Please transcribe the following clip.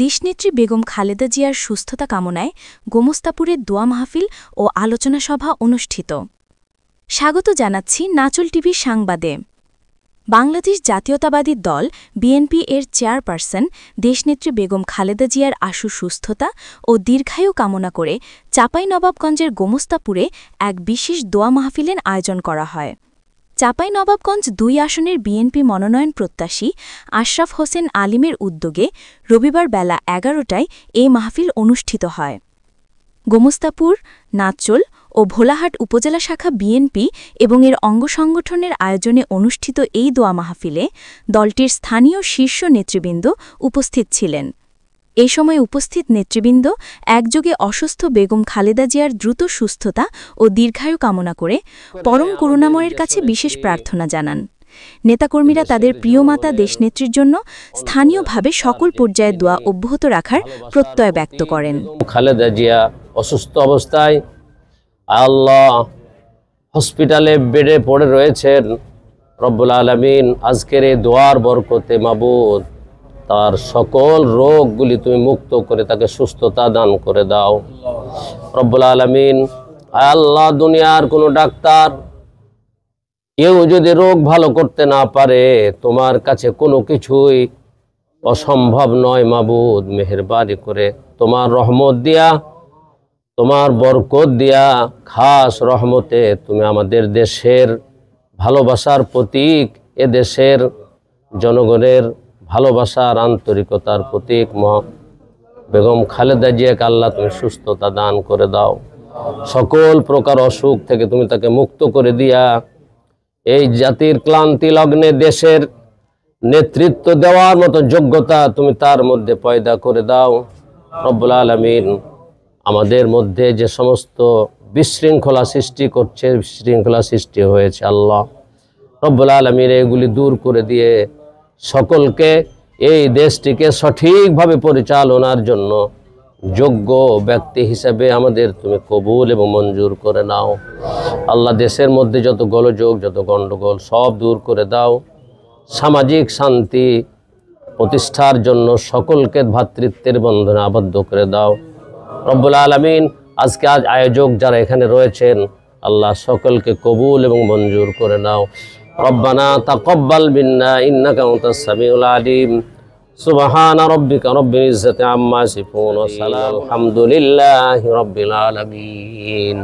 দেশনেত্রী বেগম খালেদা জিয়ার সুস্থতা কামনায় গোমস্তাপুরে দোয়া মাহফিল ও আলোচনা সভা অনুষ্ঠিত। স্বাগত জানাচ্ছি নাচল টিভির সংবাদে। বাংলাদেশ জাতীয়তাবাদী দল বিএনপি এর চেয়ারপারসন দেশনেত্রী বেগম খালেদা জিয়ার আশু সুস্থতা ও দীর্ঘায়ু কামনা করে চাঁপাইনবাবগঞ্জের গোমস্তাপুরে এক বিশেষ দোয়া মাহফিলের আয়োজন করা হয়। চাঁপাইনবাবগঞ্জ ২ আসনের বিএনপি মনোনয়ন প্রত্যাশী আশরাফ হোসেন আলীমের উদ্যোগে রবিবার বেলা ১১টায় এই মাহফিল অনুষ্ঠিত হয়। গোমস্তাপুর, নাচল ও ভোলাহাট উপজেলা শাখা বিএনপি এবং এর অঙ্গ সংগঠনের আয়োজনে অনুষ্ঠিত এই দোয়া মাহফিলে দলটির স্থানীয় শীর্ষ নেতৃবৃন্দ উপস্থিত ছিলেন। এই সময় উপস্থিত নেতৃবৃন্দ একযোগে অসুস্থ বেগম খালেদা জিয়ার দ্রুত সুস্থতা ও দীর্ঘায়ু কামনা করে পরম করুণাময়ের কাছে বিশেষ প্রার্থনা জানান। নেতাকর্মীরা তাদের প্রিয় মাতা দেশনেত্রীর জন্য স্থানীয়ভাবে সকল পর্যায়ে দোয়া অব্যাহত রাখার প্রত্যয় ব্যক্ত করেন। খালেদা জিয়া অসুস্থ অবস্থায় আল্লাহ হসপিটালে বেডে পড়ে রয়েছেন। রব্বুল আলামিন আজকের এই দোয়ার বরকতে মাবুদ তার সকল রোগগুলি তুমি মুক্ত করে তাকে সুস্থতা দান করে দাও। রব্বুল আলামিন আল্লাহ দুনিয়ার কোনো ডাক্তার কেউ যদি রোগ ভালো করতে না পারে, তোমার কাছে কোনো কিছুই অসম্ভব নয় মাবুদ। মেহেরবানি করে তোমার রহমত দিয়া, তোমার বরকত দিয়া, খাস রহমতে তুমি আমাদের দেশের ভালোবাসার প্রতীক, এ দেশের জনগণের ভালোবাসার আন্তরিকতার প্রতীক বেগম খালেদা জিয়াকে আল্লাহ তুমি সুস্থতা দান করে দাও। সকল প্রকার অসুখ থেকে তুমি তাকে মুক্ত করে দিয়া এই জাতির ক্লান্তি লগ্নে দেশের নেতৃত্ব দেওয়ার মতো যোগ্যতা তুমি তার মধ্যে পয়দা করে দাও। রব্বুল আলামিন আমাদের মধ্যে যে সমস্ত বিশৃঙ্খলা সৃষ্টি করছে, বিশৃঙ্খলা সৃষ্টি হয়েছে, আল্লাহ রব্বুল আলামিন এগুলি দূর করে দিয়ে সকলকে এই দেশটিকে সঠিকভাবে পরিচালনার জন্য যোগ্য ব্যক্তি হিসেবে আমাদের তুমি কবুল এবং মঞ্জুর করে নাও। আল্লাহ দেশের মধ্যে যত গোলযোগ, যত গণ্ডগোল সব দূর করে দাও। সামাজিক শান্তি প্রতিষ্ঠার জন্য সকলকে ভ্রাতৃত্বের বন্ধনে আবদ্ধ করে দাও। রব্বুল আলামিন আজকে আয়োজক যারা এখানে রয়েছেন, আল্লাহ সকলকে কবুল এবং মঞ্জুর করে নাও। রব্বানা তাকাব্বাল মিন্না ইন্নাকা আনতাস সামিউল আলিম। সুবহানা রাব্বিকা রাব্বিল ইজ্জাতি আম্মা ইয়াসিফুন ওয়া সালামুন আলহামদুলিল্লাহি রাব্বিল আলামিন।